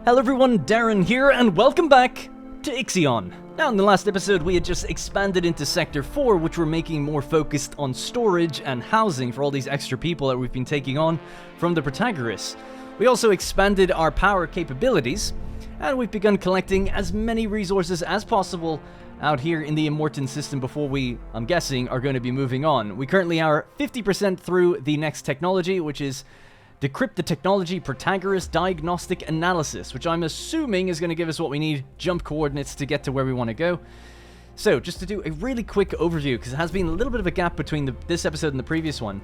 Hello everyone, Darren here, and welcome back to IXION. Now, in the last episode, we had just expanded into Sector 4, which we're making more focused on storage and housing for all these extra people that we've been taking on from the Protagoras. We also expanded our power capabilities, and we've begun collecting as many resources as possible out here in the Immortan system before we, I'm guessing, are going to be moving on. We currently are 50% through the next technology, which is Decrypt the Technology Protagoras Diagnostic Analysis, which I'm assuming is going to give us what we need, jump coordinates to get to where we want to go. So, just to do a really quick overview, because it has been a little bit of a gap between this episode and the previous one.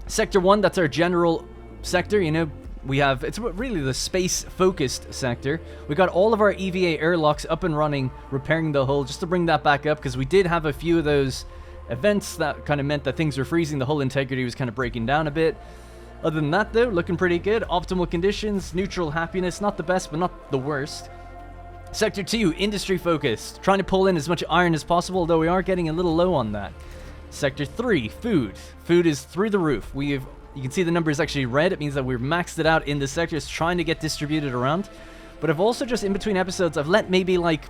Sector 1, that's our general sector, you know, we have, it's really the space-focused sector. We got all of our EVA airlocks up and running, repairing the hull, just to bring that back up, because we did have a few of those events that kind of meant that things were freezing, the hull integrity was kind of breaking down a bit. Other than that, though, looking pretty good. Optimal conditions, neutral happiness, not the best, but not the worst. Sector 2, industry focused. Trying to pull in as much iron as possible, though we are getting a little low on that. Sector 3, food. Food is through the roof. You can see the number is actually red. It means that we've maxed it out in the sectors, trying to get distributed around. But I've also just, in between episodes, I've let maybe like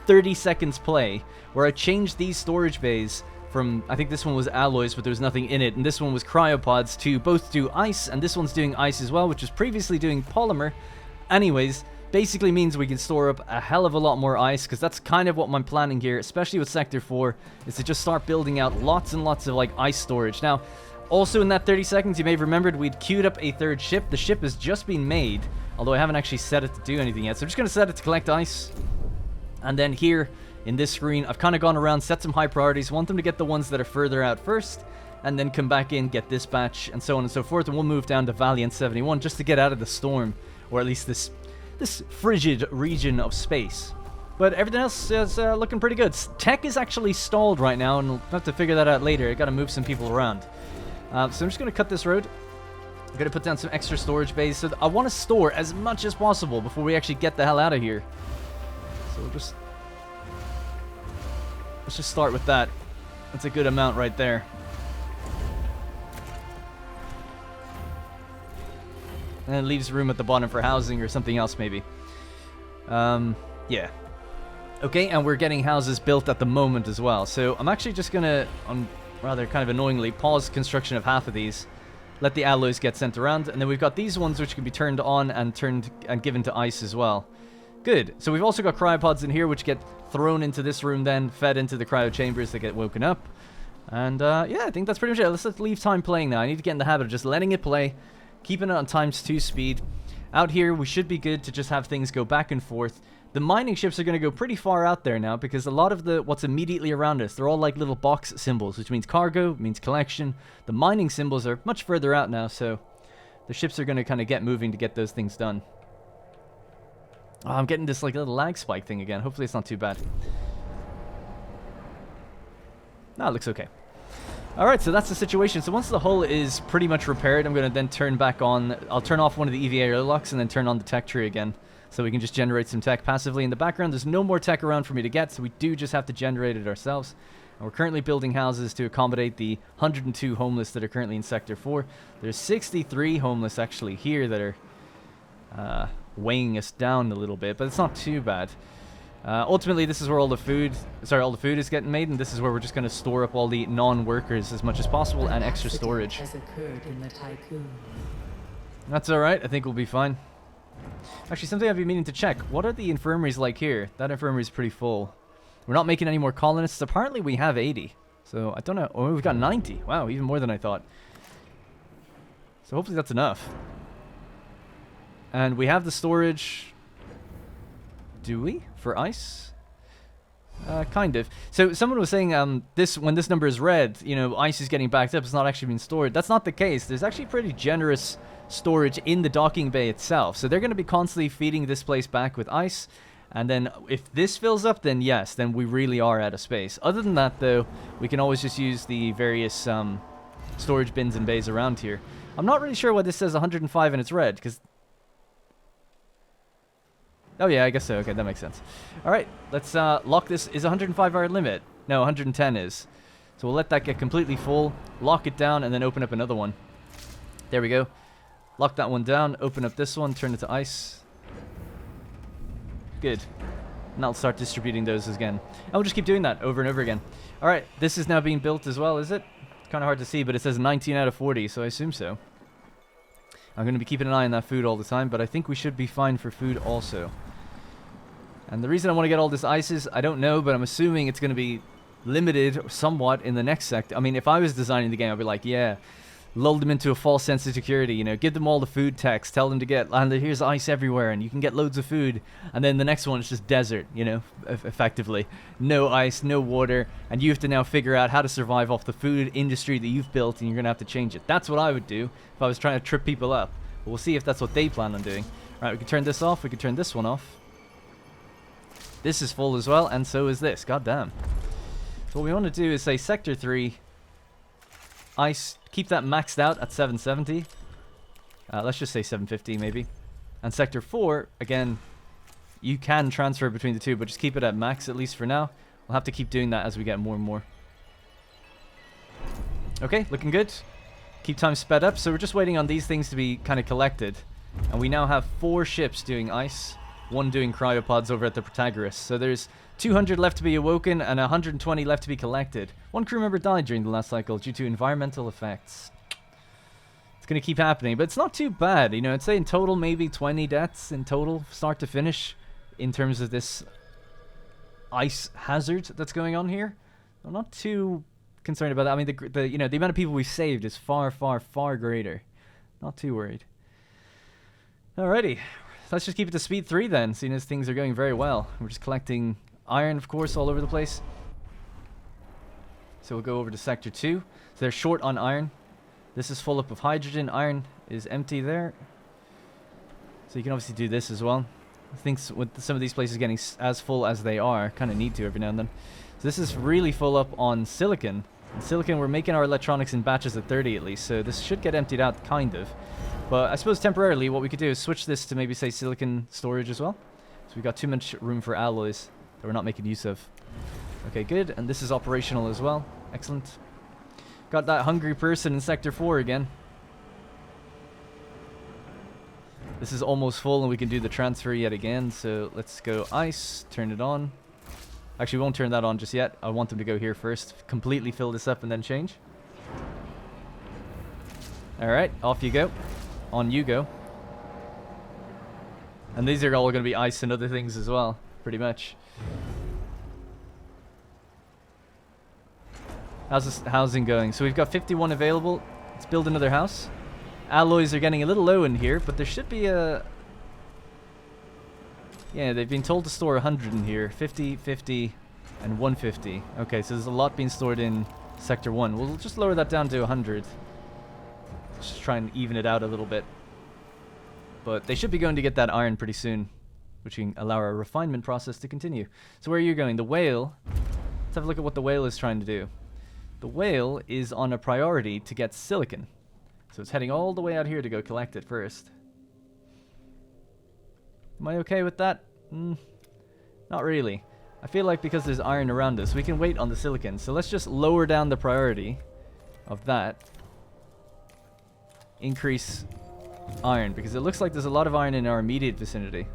30 seconds play, where I changed these storage bays from, I think this one was alloys, but there was nothing in it, and this one was cryopods to both do ice, and this one's doing ice as well, which was previously doing polymer. Anyways, basically means we can store up a hell of a lot more ice, because that's kind of what I'm planning here, especially with Sector 4, is to just start building out lots and lots of like ice storage. Now, also in that 30 seconds, you may have remembered we'd queued up a third ship. The ship has just been made, although I haven't actually set it to do anything yet, so I'm just going to set it to collect ice. And then here in this screen, I've kind of gone around, set some high priorities, want them to get the ones that are further out first, and then come back in, get this batch, and so on and so forth, and we'll move down to Valiant 71 just to get out of the storm, or at least this frigid region of space. But everything else is looking pretty good. Tech is actually stalled right now, and we'll have to figure that out later. I got to move some people around. So I'm just going to cut this road. I'm going to put down some extra storage bays, so I want to store as much as possible before we actually get the hell out of here. So let's just start with that. That's a good amount right there. And it leaves room at the bottom for housing or something else maybe. Yeah. Okay, and we're getting houses built at the moment as well. So I'm actually just gonna, rather kind of annoyingly, pause construction of half of these. Let the alloys get sent around, and then we've got these ones which can be turned on and given to ice as well. Good. So we've also got cryopods in here which get thrown into this room, then fed into the cryo chambers that get woken up. And yeah, I think that's pretty much it. Let's leave time playing now. I need to get in the habit of just letting it play, keeping it on ×2 speed. Out here, we should be good to just have things go back and forth. The mining ships are going to go pretty far out there now, because a lot of what's immediately around us, they're all like little box symbols, which means cargo, means collection. The mining symbols are much further out now, so the ships are going to kind of get moving to get those things done. Oh, I'm getting this like little lag spike thing again. Hopefully it's not too bad. No, it looks okay. Alright, so that's the situation. So once the hull is pretty much repaired, I'm going to then turn back on... I'll turn off one of the EVA airlocks and then turn on the tech tree again. So we can just generate some tech passively in the background. There's no more tech around for me to get, so we do just have to generate it ourselves. And we're currently building houses to accommodate the 102 homeless that are currently in Sector 4. There's 63 homeless actually here that are... weighing us down a little bit, but it's not too bad. Ultimately, this is where all the food is getting made, and this is where we're just going to store up all the non-workers as much as possible and extra storage. Has occurred in the tycoon. That's alright, I think we'll be fine. Actually, something I've been meaning to check. What are the infirmaries like here? That infirmary is pretty full. We're not making any more colonists. Apparently, we have 80. So, I don't know. Oh, we've got 90. Wow, even more than I thought. So, hopefully that's enough. And we have the storage. Do we? For ice? Kind of. So someone was saying when this number is red, you know, ice is getting backed up. It's not actually being stored. That's not the case. There's actually pretty generous storage in the docking bay itself. So they're going to be constantly feeding this place back with ice. And then if this fills up, then yes, then we really are out of space. Other than that, though, we can always just use the various storage bins and bays around here. I'm not really sure why this says 105 and it's red, because... Oh yeah, I guess so. Okay, that makes sense. Alright, let's lock this. Is 105 our limit? No, 110 is. So we'll let that get completely full, lock it down, and then open up another one. There we go. Lock that one down, open up this one, turn it to ice. Good. And I'll start distributing those again. And we'll just keep doing that over and over again. Alright, this is now being built as well, is it? Kind of hard to see, but it says 19 out of 40, so I assume so. I'm going to be keeping an eye on that food all the time, but I think we should be fine for food also. And the reason I want to get all this ice is, I don't know, but I'm assuming it's going to be limited somewhat in the next sector. I mean, if I was designing the game, I'd be like, yeah, lull them into a false sense of security, you know, give them all the food text, tell them to get, and here's ice everywhere, and you can get loads of food, and then the next one is just desert, you know, effectively. No ice, no water, and you have to now figure out how to survive off the food industry that you've built, and you're going to have to change it. That's what I would do if I was trying to trip people up. But we'll see if that's what they plan on doing. Right, we can turn this off, we can turn this one off. This is full as well, and so is this, god damn. So what we want to do is say Sector 3, ice, keep that maxed out at 770. Let's just say 750 maybe. And Sector 4, again, you can transfer between the two, but just keep it at max at least for now. We'll have to keep doing that as we get more and more. Okay, looking good. Keep time sped up. So we're just waiting on these things to be kind of collected. And we now have 4 ships doing ice, 1 doing cryopods over at the Protagoras. So there's 200 left to be awoken and 120 left to be collected. 1 crew member died during the last cycle due to environmental effects. It's going to keep happening, but it's not too bad. You know, I'd say in total maybe 20 deaths in total, start to finish, in terms of this ice hazard that's going on here. I'm not too concerned about that. I mean, the you know, the amount of people we've saved is far, far, far greater. Not too worried. Alrighty. Let's just keep it to speed 3 then, seeing as things are going very well. We're just collecting iron, of course, all over the place. So we'll go over to Sector 2. So they're short on iron. This is full up of hydrogen. Iron is empty there. So you can obviously do this as well. I think with some of these places getting as full as they are, kind of need to every now and then. So this is really full up on silicon. And silicon, we're making our electronics in batches at 30 at least, so this should get emptied out, kind of. But I suppose temporarily what we could do is switch this to maybe, say, silicon storage as well. So we've got too much room for alloys that we're not making use of. Okay, good. And this is operational as well. Excellent. Got that hungry person in Sector 4 again. This is almost full and we can do the transfer yet again. So let's go ice, turn it on. Actually, we won't turn that on just yet. I want them to go here first. Completely fill this up and then change. Alright, off you go. On you go. And these are all going to be ice and other things as well, pretty much. How's this housing going? So we've got 51 available. Let's build another house. Alloys are getting a little low in here, but there should be a... Yeah, they've been told to store 100 in here. 50, 50, and 150. Okay, so there's a lot being stored in Sector 1. We'll just lower that down to 100. Just try and even it out a little bit. But they should be going to get that iron pretty soon, which can allow our refinement process to continue. So where are you going? The whale. Let's have a look at what the whale is trying to do. The whale is on a priority to get silicon. So it's heading all the way out here to go collect it first. Am I okay with that? Not really. I feel like because there's iron around us, we can wait on the silicon. So let's just lower down the priority of that. Increase iron, because it looks like there's a lot of iron in our immediate vicinity.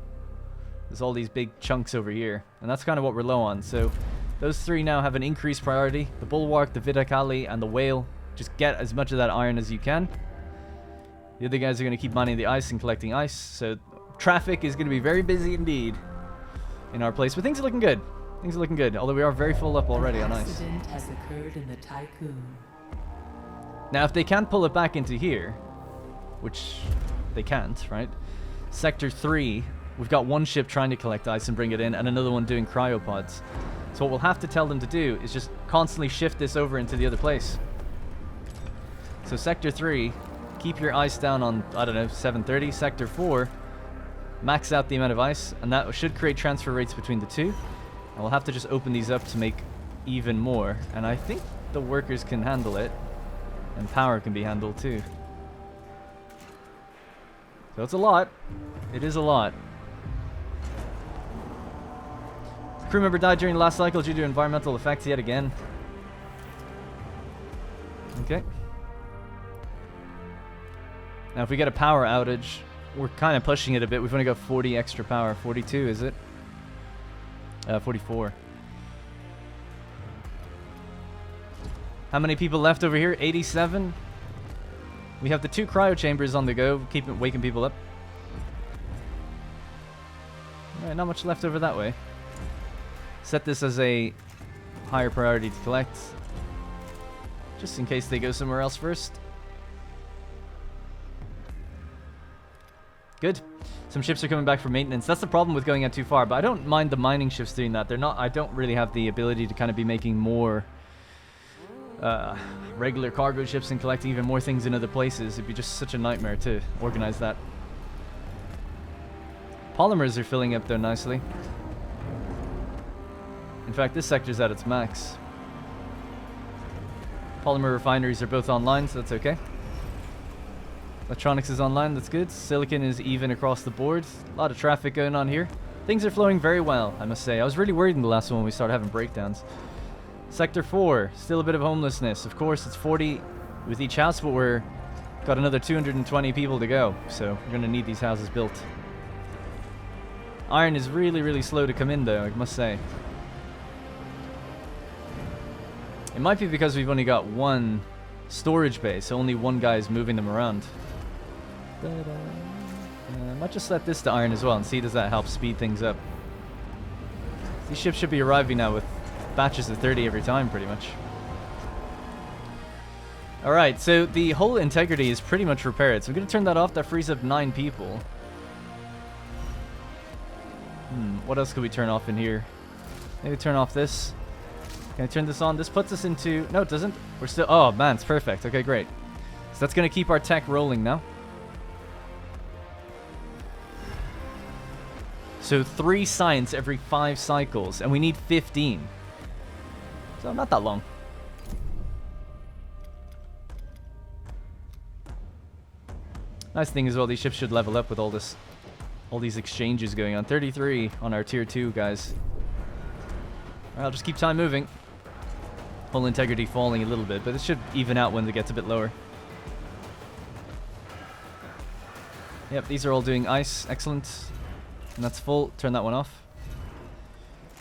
There's all these big chunks over here, and that's kind of what we're low on. So those 3 now have an increased priority. The bulwark, the Vidakali, and the whale. Just get as much of that iron as you can. The other guys are going to keep mining the ice and collecting ice. So traffic is going to be very busy indeed in our place, but things are looking good. Things are looking good, although we are very full up already on ice. An accident has occurred in the tycoon. Now, if they can't pull it back into here, which they can't, right? Sector 3, we've got 1 ship trying to collect ice and bring it in, and another one doing cryopods. So what we'll have to tell them to do is just constantly shift this over into the other place. So Sector 3, keep your ice down on, I don't know, 730. Sector 4, max out the amount of ice, and that should create transfer rates between the two. And we'll have to just open these up to make even more. And I think the workers can handle it, and power can be handled too. So it's a lot. It is a lot. Crew member died during the last cycle due to environmental effects yet again. Okay. Now if we get a power outage, we're kind of pushing it a bit. We've only got 40 extra power. 42, is it? 44. How many people left over here? 87. We have the 2 cryo chambers on the go, waking people up. Alright, not much left over that way. Set this as a higher priority to collect, just in case they go somewhere else first. Good. Some ships are coming back for maintenance. That's the problem with going out too far, but I don't mind the mining ships doing that. They're not. I don't really have the ability to kind of be making more regular cargo ships and collecting even more things in other places. It'd be just such a nightmare to organize that. Polymers are filling up though nicely. In fact, this sector's at its max. Polymer refineries are both online, so that's okay. Electronics is online, that's good. Silicon is even across the board. A lot of traffic going on here. Things are flowing very well, I must say. I was really worried in the last one when we started having breakdowns. Sector 4, still a bit of homelessness. Of course, it's 40 with each house, but we're got another 220 people to go, so we're going to need these houses built. Iron is really, really slow to come in, though, I must say. It might be because we've only got one storage base, so only one guy is moving them around. I might just set this to iron as well and see does that help speed things up. These ships should be arriving now with batches of 30 every time, pretty much. Alright, so the hull integrity is pretty much repaired, so I'm going to turn that off. That frees up 9 people. What else could we turn off in here? Maybe turn off this. Can I turn this on? This puts us into... No, it doesn't. We're still... Oh, man, it's perfect. Okay, great. So that's going to keep our tech rolling now. So 3 science every 5 cycles, and we need 15. So not that long. Nice thing as well, these ships should level up with all these exchanges going on. 33 on our tier 2 guys. Alright, I'll just keep time moving. Hull integrity falling a little bit, but it should even out when it gets a bit lower. Yep, these are all doing ice. Excellent. And that's full. Turn that one off.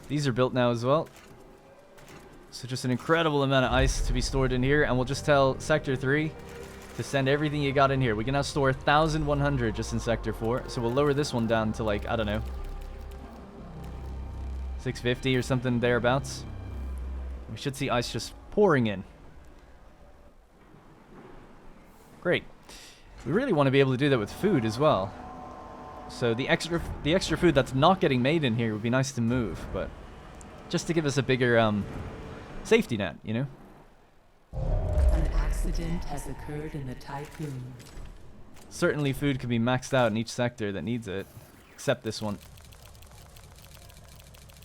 These are built now as well. So just an incredible amount of ice to be stored in here, and we'll just tell Sector 3 to send everything you got in here. We can now store 1,100 just in Sector 4, so we'll lower this one down to, like, I don't know, 650 or something thereabouts. We should see ice just pouring in. Great. We really want to be able to do that with food as well. So the extra food that's not getting made in here would be nice to move, but just to give us a bigger safety net, you know? An accident has occurred in the Tycoon. Certainly food can be maxed out in each sector that needs it, except this one.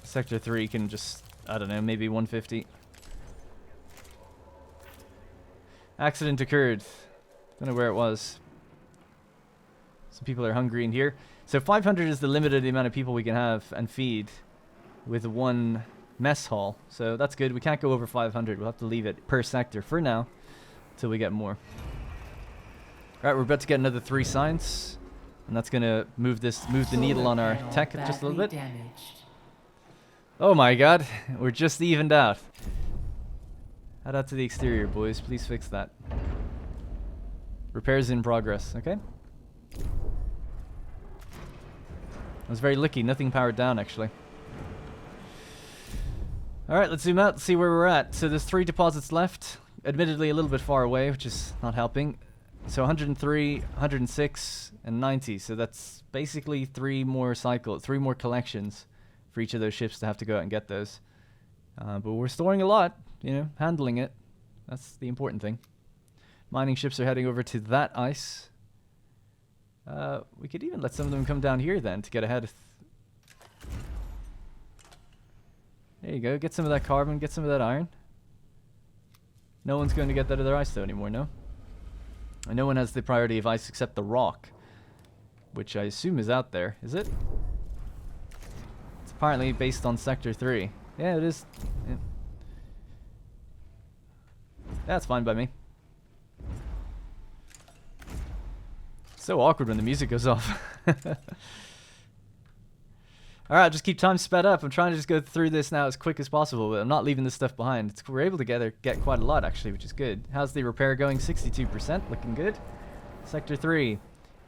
Sector 3 can just, I don't know, maybe 150. Accident occurred. Don't know where it was. Some people are hungry in here. So 500 is the limit of the amount of people we can have and feed with one mess hall. So that's good. We can't go over 500. We'll have to leave it per sector for now till we get more. Alright, we're about to get another 3 science. And that's going to move the needle on our tech just a little bit. Damaged. Oh my god, we're just evened out. Add out to the exterior, boys. Please fix that. Repairs in progress, okay? I was very lucky. Nothing powered down, actually. Alright, let's zoom out, see where we're at. So there's 3 deposits left. Admittedly, a little bit far away, which is not helping. So 103, 106, and 90. So that's basically 3 more collections for each of those ships to have to go out and get those. But we're storing a lot, you know, handling it. That's the important thing. Mining ships are heading over to that ice. We could even let some of them come down here then to get ahead. There you go. Get some of that carbon, get some of that iron. No one's going to get that other ice though anymore, no? And no one has the priority of ice except the rock, which I assume is out there. Is it? It's apparently based on Sector 3. Yeah, it is. Yeah. That's fine by me. So awkward when the music goes off. Alright, just keep time sped up. I'm trying to just go through this now as quick as possible, but I'm not leaving this stuff behind. We're able to get quite a lot, actually, which is good. How's the repair going? 62%, looking good. Sector 3.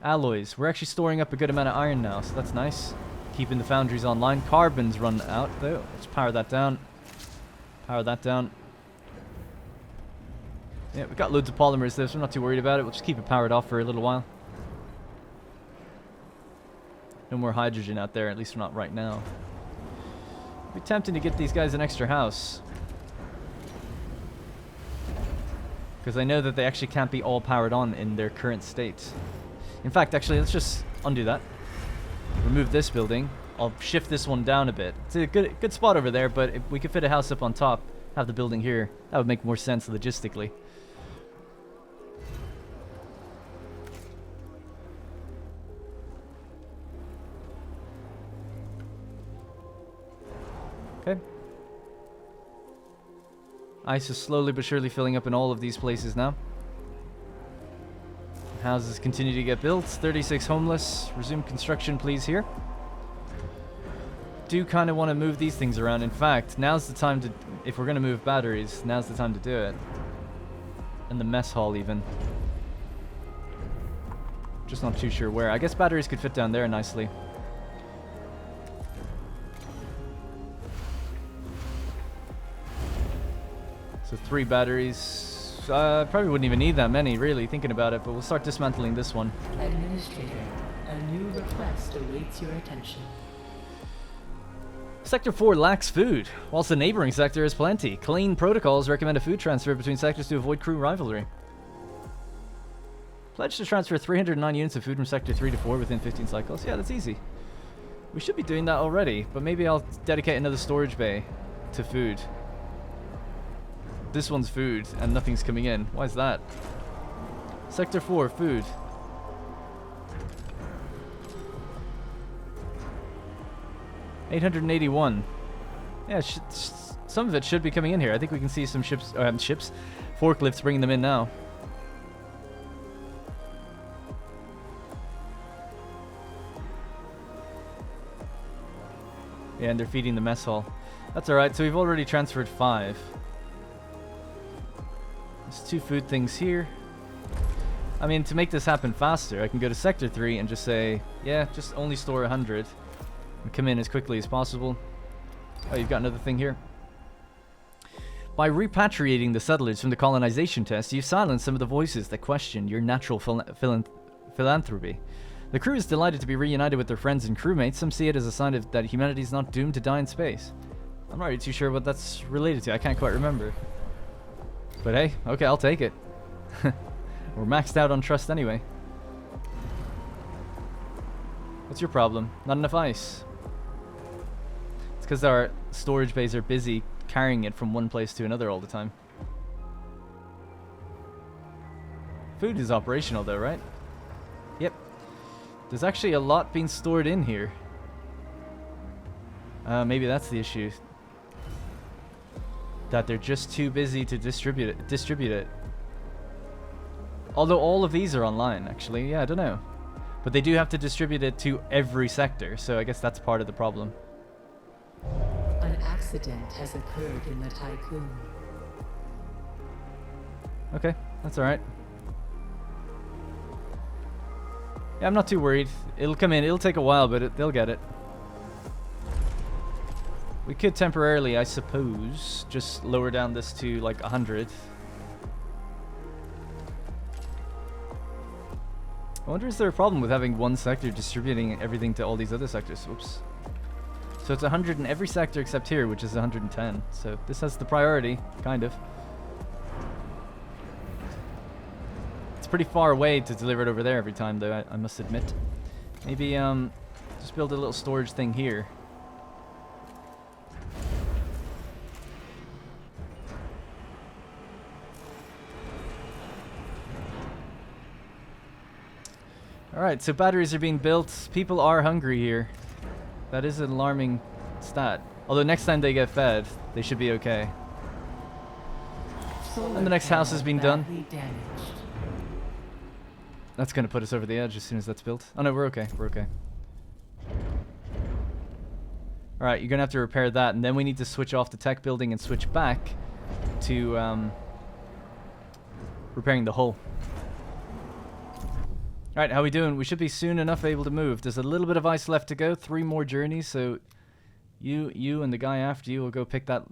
Alloys. We're actually storing up a good amount of iron now, so that's nice. Keeping the foundries online. Carbon's run out, though. Let's power that down. Power that down. Yeah, we've got loads of polymers there, so I'm not too worried about it. We'll just keep it powered off for a little while. No more hydrogen out there, at least not right now. It'd be tempting to get these guys an extra house. Because I know that they actually can't be all powered on in their current state. In fact, actually, let's just undo that. Remove this building. I'll shift this one down a bit. It's a good spot over there, but if we could fit a house up on top, have the building here, that would make more sense logistically. Okay. Ice is slowly but surely filling up in all of these places now. Houses continue to get built. 36 homeless. Resume construction, please, here. Do kind of want to move these things around. In fact, now's the time to... If we're going to move batteries, now's the time to do it. And the mess hall, even. Just not too sure where. I guess batteries could fit down there nicely. So 3 batteries. Probably wouldn't even need that many, really, thinking about it, but we'll start dismantling this one. Administrator, a new request awaits your attention. Sector 4 lacks food, whilst the neighboring sector has plenty. Clean protocols recommend a food transfer between sectors to avoid crew rivalry. Pledge to transfer 309 units of food from Sector 3 to 4 within 15 cycles. Yeah, that's easy. We should be doing that already, but maybe I'll dedicate another storage bay to food. This one's food, and nothing's coming in. Why is that? Sector 4, food. $881. Yeah, some of it should be coming in here. I think we can see some forklifts bringing them in now. Yeah, and they're feeding the mess hall. That's alright, so we've already transferred 5. There's 2 food things here. I mean, to make this happen faster, I can go to Sector 3 and just say, yeah, just only store 100. And come in as quickly as possible. Oh, you've got another thing here. By repatriating the settlers from the colonization test, you've silenced some of the voices that question your natural philanthropy. The crew is delighted to be reunited with their friends and crewmates. Some see it as a sign of that humanity is not doomed to die in space. I'm not really too sure what that's related to. I can't quite remember. But hey, okay, I'll take it. We're maxed out on trust anyway. What's your problem? Not enough ice. It's because our storage bays are busy carrying it from one place to another all the time. Food is operational though, right? Yep. There's actually a lot being stored in here. Maybe that's the issue. That they're just too busy to distribute it. Although all of these are online, actually. Yeah, I don't know. But they do have to distribute it to every sector, so I guess that's part of the problem. An accident has occurred in the tycoon. Okay, that's alright. Yeah, I'm not too worried. It'll come in. It'll take a while, but they'll get it. We could temporarily, I suppose, just lower down this to like 100. I wonder, is there a problem with having one sector distributing everything to all these other sectors? Oops. So it's 100 in every sector except here, which is 110. So this has the priority, kind of. It's pretty far away to deliver it over there every time, though, I must admit. Maybe just build a little storage thing here. Alright, so batteries are being built. People are hungry here. That is an alarming stat. Although next time they get fed, they should be okay. And the next house has been done. That's going to put us over the edge as soon as that's built. Oh no, we're okay. We're okay. Alright, you're gonna have to repair that, and then we need to switch off the tech building and switch back to repairing the hull. Alright, how we doing? We should be soon enough able to move. There's a little bit of ice left to go, 3 more journeys, so you and the guy after you will go pick that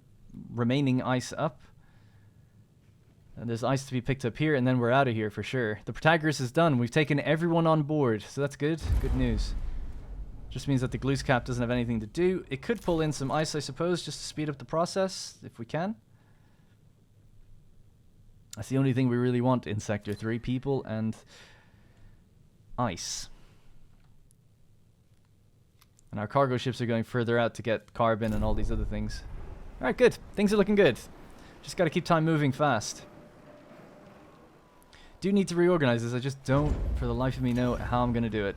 remaining ice up. And there's ice to be picked up here, and then we're out of here for sure. The Protagoras is done. We've taken everyone on board, so that's good. Good news. Just means that the glue cap doesn't have anything to do. It could pull in some ice, I suppose, just to speed up the process, if we can. That's the only thing we really want in Sector 3, people and ice. And our cargo ships are going further out to get carbon and all these other things. Alright, good. Things are looking good. Just gotta keep time moving fast. Do need to reorganize this, I just don't, for the life of me, know how I'm gonna do it.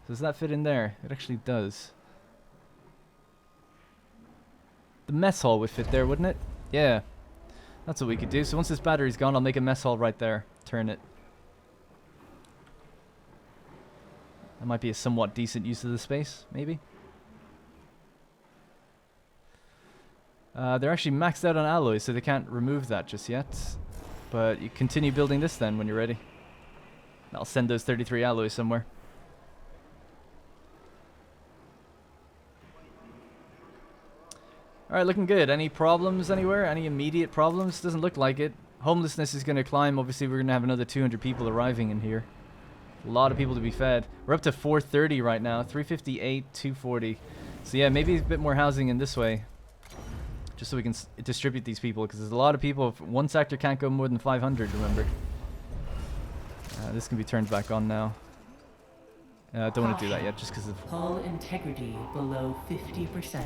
Does that fit in there? It actually does. The mess hall would fit there, wouldn't it? Yeah. That's what we could do. So once this battery's gone, I'll make a mess hall right there. Turn it. That might be a somewhat decent use of the space, maybe. They're actually maxed out on alloys, so they can't remove that just yet. But you continue building this then when you're ready. I'll send those 33 alloys somewhere. Alright, looking good. Any problems anywhere? Any immediate problems? Doesn't look like it. Homelessness is going to climb. Obviously, we're going to have another 200 people arriving in here. A lot of people to be fed. We're up to 430 right now. 358, 240. So yeah, maybe a bit more housing in this way. Just so we can distribute these people. Because there's a lot of people. One sector can't go more than 500, remember. This can be turned back on now. I don't want to do that yet, just because of... Hull integrity below 50%.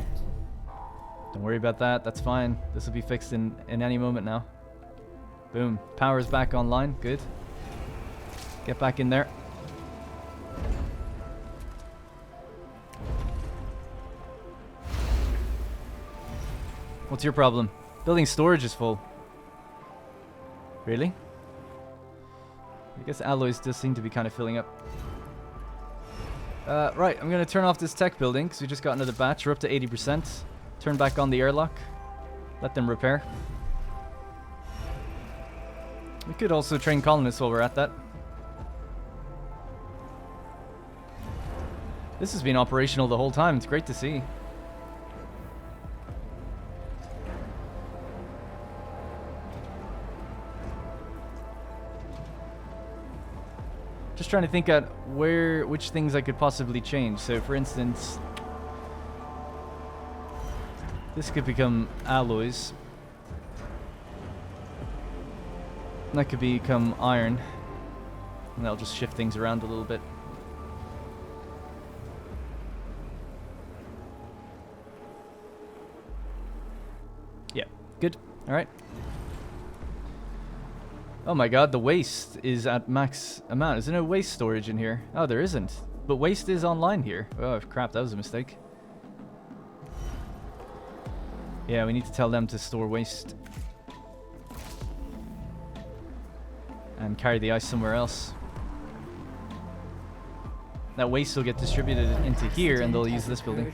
Don't worry about that, that's fine. This will be fixed in any moment now. Boom. Power's back online, good. Get back in there. What's your problem? Building storage is full. Really? I guess alloys does seem to be kind of filling up. Right, I'm going to turn off this tech building because we just got another batch. We're up to 80%. Turn back on the airlock. Let them repair. We could also train colonists while we're at that. This has been operational the whole time. It's great to see. Just trying to think at which things I could possibly change. So for instance, this could become alloys. And that could become iron. And that'll just shift things around a little bit. Yeah, good. Alright. Oh my god, the waste is at max amount. Is there no waste storage in here? Oh, there isn't. But waste is online here. Oh, crap, that was a mistake. Yeah, we need to tell them to store waste. And carry the ice somewhere else. That waste will get distributed into here and they'll use this building.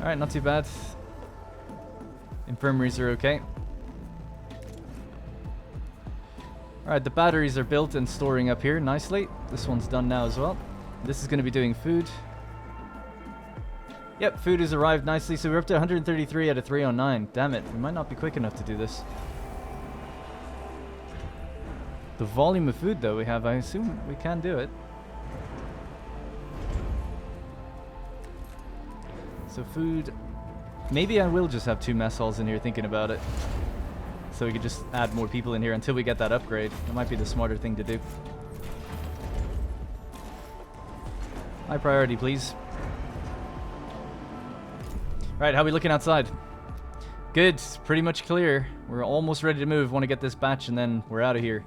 Alright, not too bad. Infirmaries are okay. Alright, the batteries are built and storing up here nicely. This one's done now as well. This is going to be doing food. Yep, food has arrived nicely, so we're up to 133 out of 309. Damn it, we might not be quick enough to do this. The volume of food, though, we have, I assume we can do it. So food... Maybe I will just have 2 mess halls in here thinking about it. So we could just add more people in here until we get that upgrade. That might be the smarter thing to do. High priority, please. Right, how are we looking outside? Good, it's pretty much clear. We're almost ready to move. Want to get this batch and then we're out of here.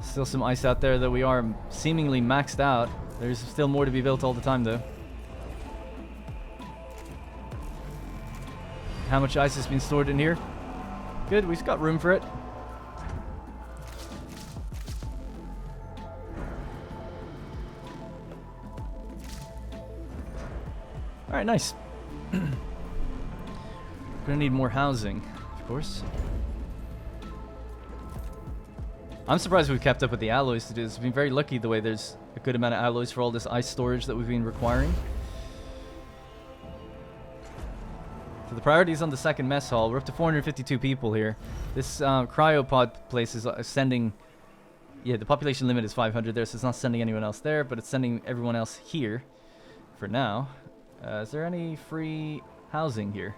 Still some ice out there that we are seemingly maxed out. There's still more to be built all the time though. How much ice has been stored in here? Good, we've got room for it. Alright, nice. Gonna need more housing, of course. I'm surprised we've kept up with the alloys to do this. We've been very lucky the way there's a good amount of alloys for all this ice storage that we've been requiring. So the priority is on the second mess hall. We're up to 452 people here. This cryopod place is sending... Yeah, the population limit is 500 there, so it's not sending anyone else there, but it's sending everyone else here for now. Is there any free housing here?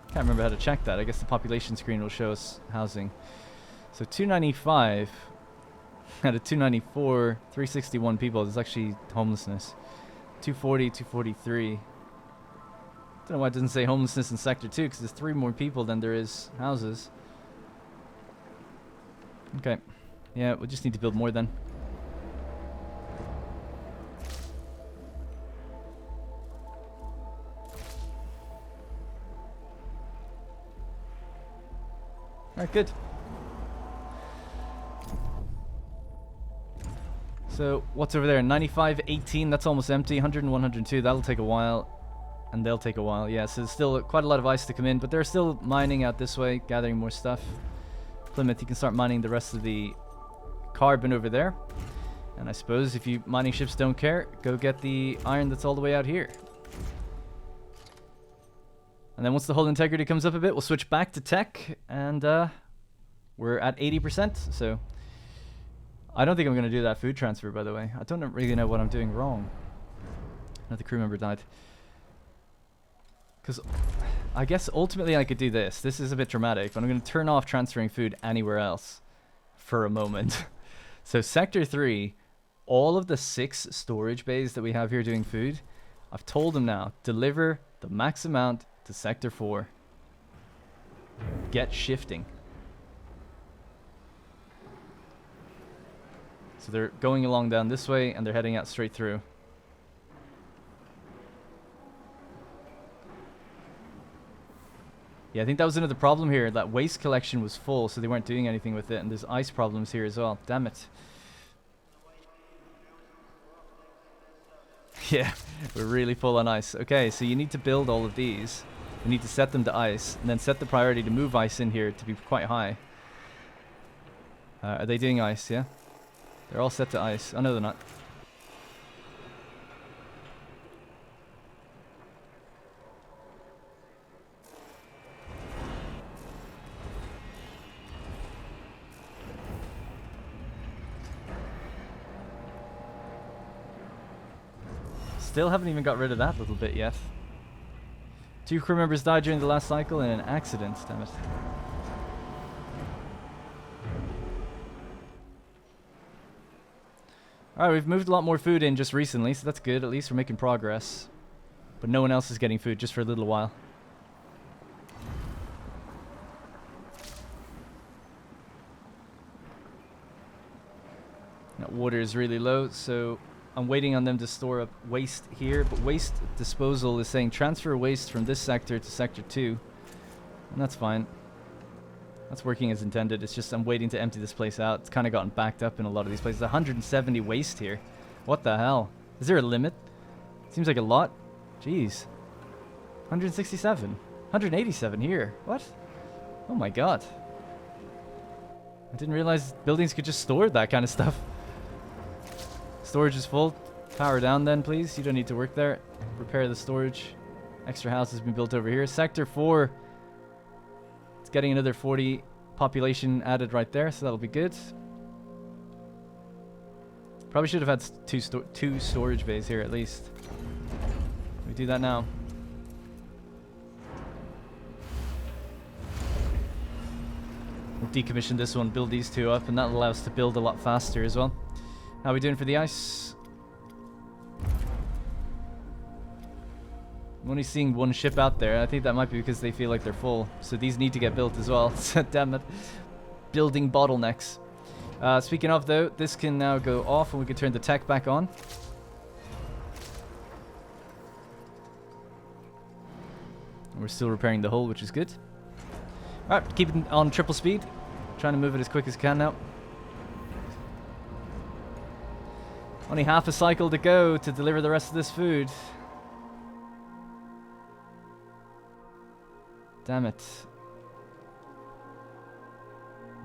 Can't remember how to check that. I guess the population screen will show us housing. So 295 out of 294, 361 people. There's actually homelessness. 240, 243. Don't know why it doesn't say homelessness in Sector 2, because there's 3 more people than there is houses. Okay. Yeah, we just need to build more then. Alright, good. So, what's over there? 95, 18, that's almost empty. 100 and 102, that'll take a while. And they'll take a while, yeah. So there's still quite a lot of ice to come in, but they're still mining out this way, gathering more stuff. Plymouth, you can start mining the rest of the carbon over there. And I suppose if you mining ships don't care, go get the iron that's all the way out here. And then once the hull integrity comes up a bit, we'll switch back to tech, and we're at 80%, so I don't think I'm going to do that food transfer, by the way. I don't really know what I'm doing wrong. Another crew member died. Because I guess ultimately I could do this. This is a bit dramatic, but I'm going to turn off transferring food anywhere else for a moment. So Sector 3, all of the 6 storage bays that we have here doing food, I've told them now, deliver the max amount to Sector 4. Get shifting. So they're going along down this way and they're heading out straight through. Yeah, I think that was another problem here. That waste collection was full, so they weren't doing anything with it. And there's ice problems here as well. Damn it. Yeah, we're really full on ice. Okay, so you need to build all of these. We need to set them to ice, and then set the priority to move ice in here to be quite high. Are they doing ice? Yeah? They're all set to ice. Oh, no, they're not. Still haven't even got rid of that little bit yet. 2 crew members died during the last cycle in an accident, damn it. Alright, we've moved a lot more food in just recently, so that's good. At least we're making progress. But no one else is getting food just for a little while. That water is really low, so I'm waiting on them to store up waste here, but waste disposal is saying transfer waste from this sector to Sector 2. And that's fine. That's working as intended. It's just I'm waiting to empty this place out. It's kind of gotten backed up in a lot of these places. 170 waste here. What the hell? Is there a limit? Seems like a lot. Jeez. 167. 187 here. What? Oh my god. I didn't realize buildings could just store that kind of stuff. Storage is full. Power down then, please. You don't need to work there. Repair the storage. Extra house has been built over here. Sector 4. It's getting another 40 population added right there, so that'll be good. Probably should have had two storage bays here at least. We do that now. We'll decommission this one, build these 2 up, and that'll allow us to build a lot faster as well. How are we doing for the ice? I'm only seeing 1 ship out there. I think that might be because they feel like they're full. So these need to get built as well. Damn it. Building bottlenecks. Speaking of though, this can now go off and we can turn the tech back on. We're still repairing the hull, which is good. Alright, keep it on triple speed. Trying to move it as quick as I can now. Only half a cycle to go to deliver the rest of this food. Damn it.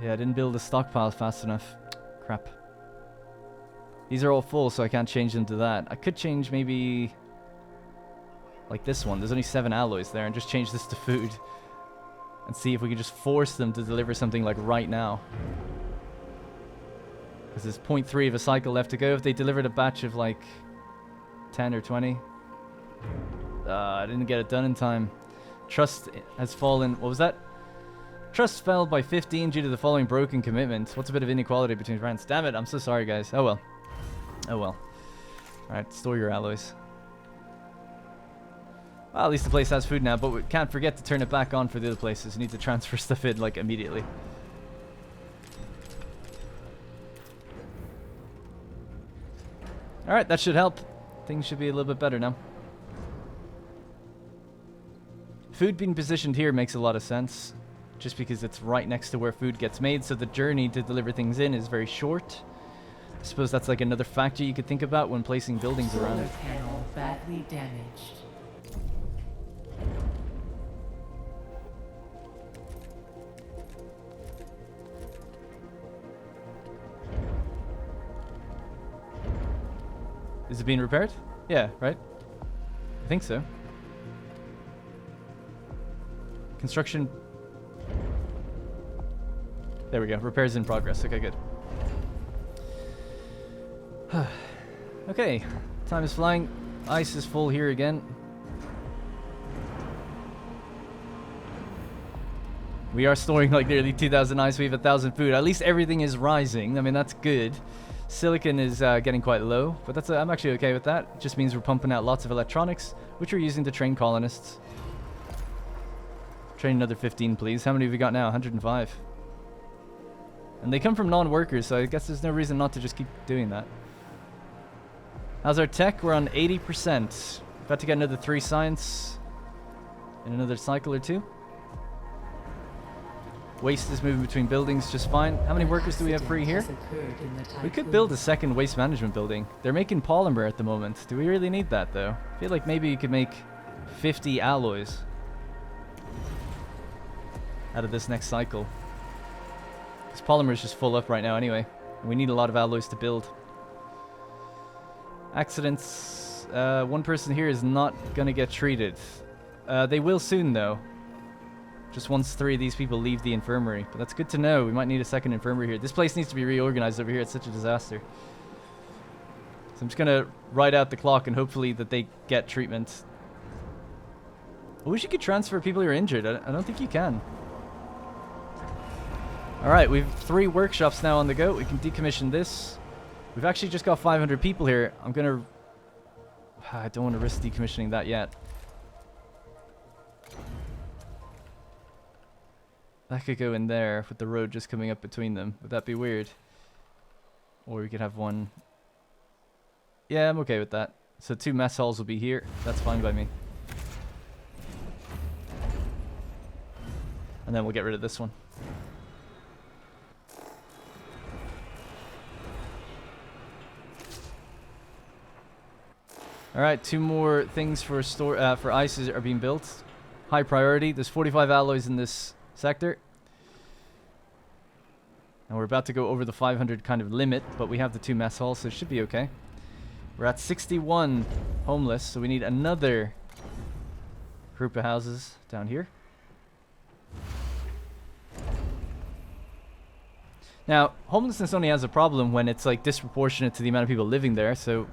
Yeah, I didn't build a stockpile fast enough. Crap. These are all full, so I can't change them to that. I could change maybe... like this one. There's only 7 alloys there, and just change this to food. And see if we can just force them to deliver something like right now. Because there's 0.3 of a cycle left to go. If they delivered a batch of like 10 or 20. I didn't get it done in time. Trust has fallen. What was that? Trust fell by 15 due to the following broken commitment. What's a bit of inequality between friends? Damn it, I'm so sorry, guys. Oh well. Oh well. Alright, store your alloys. Well, at least the place has food now, but we can't forget to turn it back on for the other places. We need to transfer stuff in, like, immediately. Alright, that should help. Things should be a little bit better now. Food being positioned here makes a lot of sense. Just because it's right next to where food gets made, so the journey to deliver things in is very short. I suppose that's like another factor you could think about when placing buildings around. Solar panel badly damaged. Is it being repaired? Yeah, right? I think so. Construction... there we go. Repairs in progress. Okay, good. Okay. Time is flying. Ice is full here again. We are storing like nearly 2,000 ice. We have 1,000 food. At least everything is rising. I mean, that's good. Silicon is getting quite low, but that's I'm actually okay with that. It just means we're pumping out lots of electronics, which we're using to train colonists. Train another 15, please. How many have we got now? 105. And they come from non-workers, so I guess there's no reason not to just keep doing that. How's our tech? We're on 80%. About to get another 3 science in another cycle or 2. Waste is moving between buildings just fine. How many workers do we have free here? We could build a second waste management building. They're making polymer at the moment. Do we really need that, though? I feel like maybe you could make 50 alloys out of this next cycle. This polymer is just full up right now anyway. And we need a lot of alloys to build. Accidents. One person here is not going to get treated. They will soon, though. Just once 3 of these people leave the infirmary. But that's good to know. We might need a second infirmary here. This place needs to be reorganized over here. It's such a disaster. So I'm just going to ride out the clock and hopefully that they get treatment. I wish you could transfer people who are injured. I don't think you can. Alright, we have 3 workshops now on the go. We can decommission this. We've actually just got 500 people here. I'm going to... I don't want to risk decommissioning that yet. That could go in there with the road just coming up between them. Would that be weird? Or we could have one... yeah, I'm okay with that. So 2 mess halls will be here. That's fine by me. And then we'll get rid of this one. Alright, 2 more things for for ice are being built. High priority. There's 45 alloys in this sector. And we're about to go over the 500 kind of limit, but we have the 2 mess halls, so it should be okay. We're at 61 homeless, so we need another group of houses down here. Now, homelessness only has a problem when it's like disproportionate to the amount of people living there, so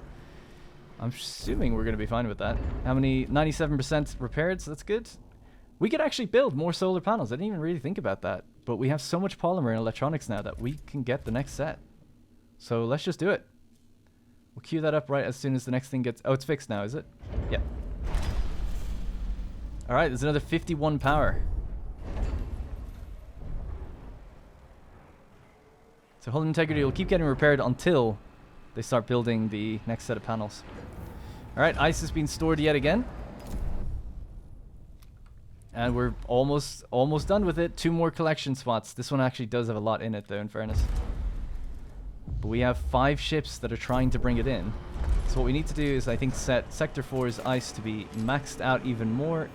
I'm assuming we're going to be fine with that. How many? 97% repaired, so that's good. We could actually build more solar panels. I didn't even really think about that. But we have so much polymer and electronics now that we can get the next set. So let's just do it. We'll queue that up right as soon as the next thing gets... oh, it's fixed now, is it? Yeah. Alright, there's another 51 power. So hull integrity will keep getting repaired until they start building the next set of panels. Alright, ice has been stored yet again. And we're almost done with it. 2 more collection spots. This one actually does have a lot in it, though, in fairness. but we have 5 ships that are trying to bring it in. So what we need to do is, I think, set Sector 4's ice to be maxed out even more.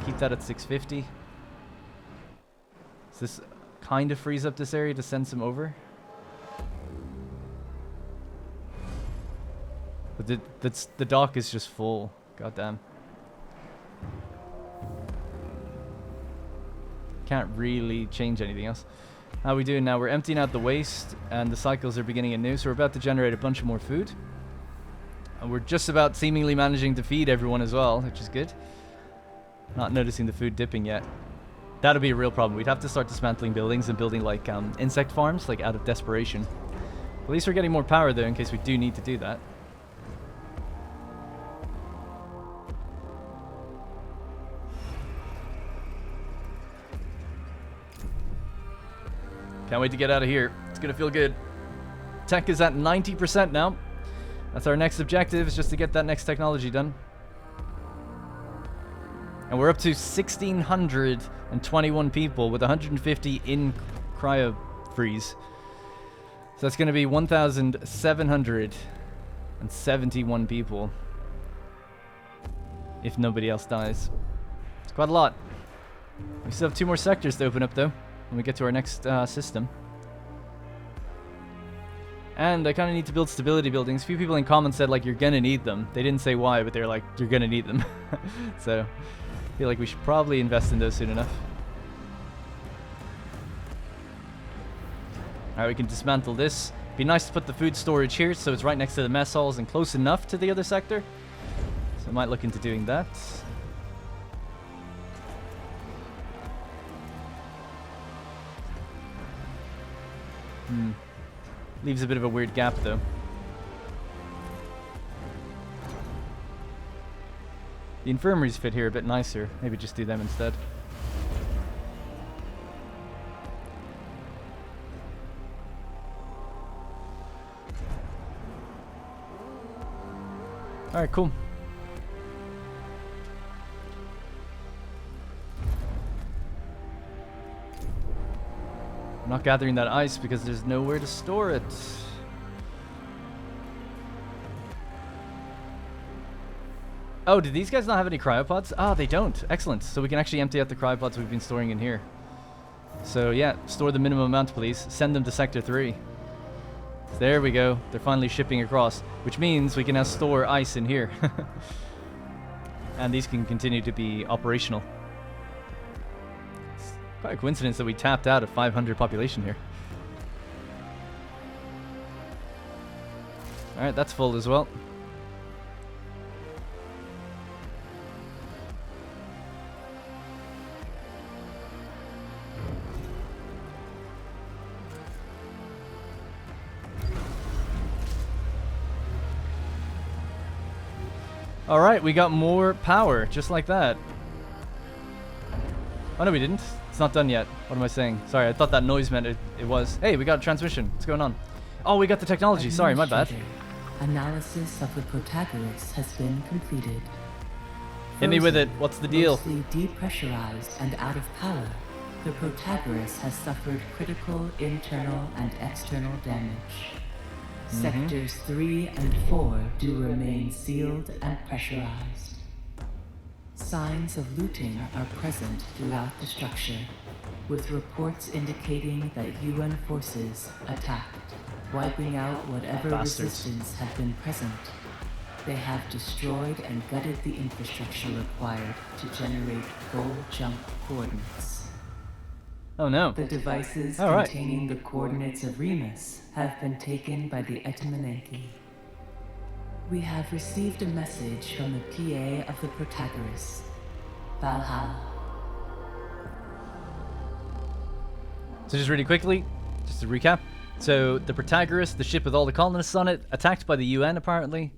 Keep that at 650. Does this kind of frees up this area to send some over? But the dock is just full. God damn. Can't really change anything else. How are we doing now? We're emptying out the waste, and the cycles are beginning anew, so we're about to generate a bunch of more food. And we're just about seemingly managing to feed everyone as well, which is good. Not noticing the food dipping yet. That'll be a real problem. We'd have to start dismantling buildings and building like insect farms, like out of desperation. At least we're getting more power though, in case we do need to do that. Can't wait to get out of here. It's gonna feel good. Tech is at 90% now. That's our next objective, is just to get that next technology done. And we're up to 1,621 people with 150 in cryo freeze. So that's going to be 1,771 people. If nobody else dies. It's quite a lot. We still have 2 more sectors to open up though, when we get to our next system. And I kind of need to build stability buildings. A few people in comments said like, you're going to need them. They didn't say why, but they're like, you're going to need them. So I feel like we should probably invest in those soon enough. Alright, we can dismantle this. Be nice to put the food storage here so it's right next to the mess halls and close enough to the other sector. So I might look into doing that. Leaves a bit of a weird gap though. The infirmaries fit here a bit nicer. Maybe just do them instead. Alright, cool. I'm not gathering that ice because there's nowhere to store it. Oh, did these guys not have any cryopods? Ah, they don't. Excellent. So we can actually empty out the cryopods we've been storing in here. So yeah, store the minimum amount, please. Send them to Sector 3. There we go. They're finally shipping across, which means we can now store ice in here. And these can continue to be operational. It's quite a coincidence that we tapped out of 500 population here. Alright, that's full as well. Alright, we got more power, just like that. Oh no, we didn't. It's not done yet. What am I saying? Sorry, I thought that noise meant it was. Hey, we got a transmission. What's going on? Oh, we got the technology. Sorry, my bad. Analysis of the Protagoras has been completed. Hit me with it. What's the deal? Mostly depressurized and out of power, the Protagoras has suffered critical internal and external damage. Sectors 3 and 4 do remain sealed and pressurized. Signs of looting are present throughout the structure, with reports indicating that UN forces attacked, wiping out whatever resistance had been present. They have destroyed and gutted the infrastructure required to generate goal jump coordinates. Oh no. The devices containing the coordinates of Remus have been taken by the Etamanenki. We have received a message from the PA of the Protagoras, Valhalla. So just really quickly, just to recap. So the Protagoras, the ship with all the colonists on it, attacked by the UN apparently,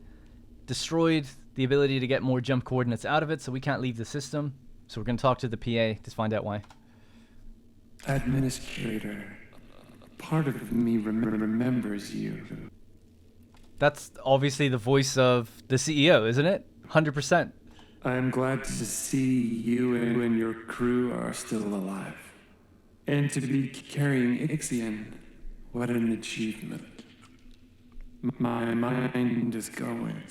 destroyed the ability to get more jump coordinates out of it, so we can't leave the system. So we're going to talk to the PA to find out why. Administrator, part of me remembers you. That's obviously the voice of the CEO, isn't it? 100%. I am glad to see you and your crew are still alive. And to be carrying IXION, what an achievement. My mind is going.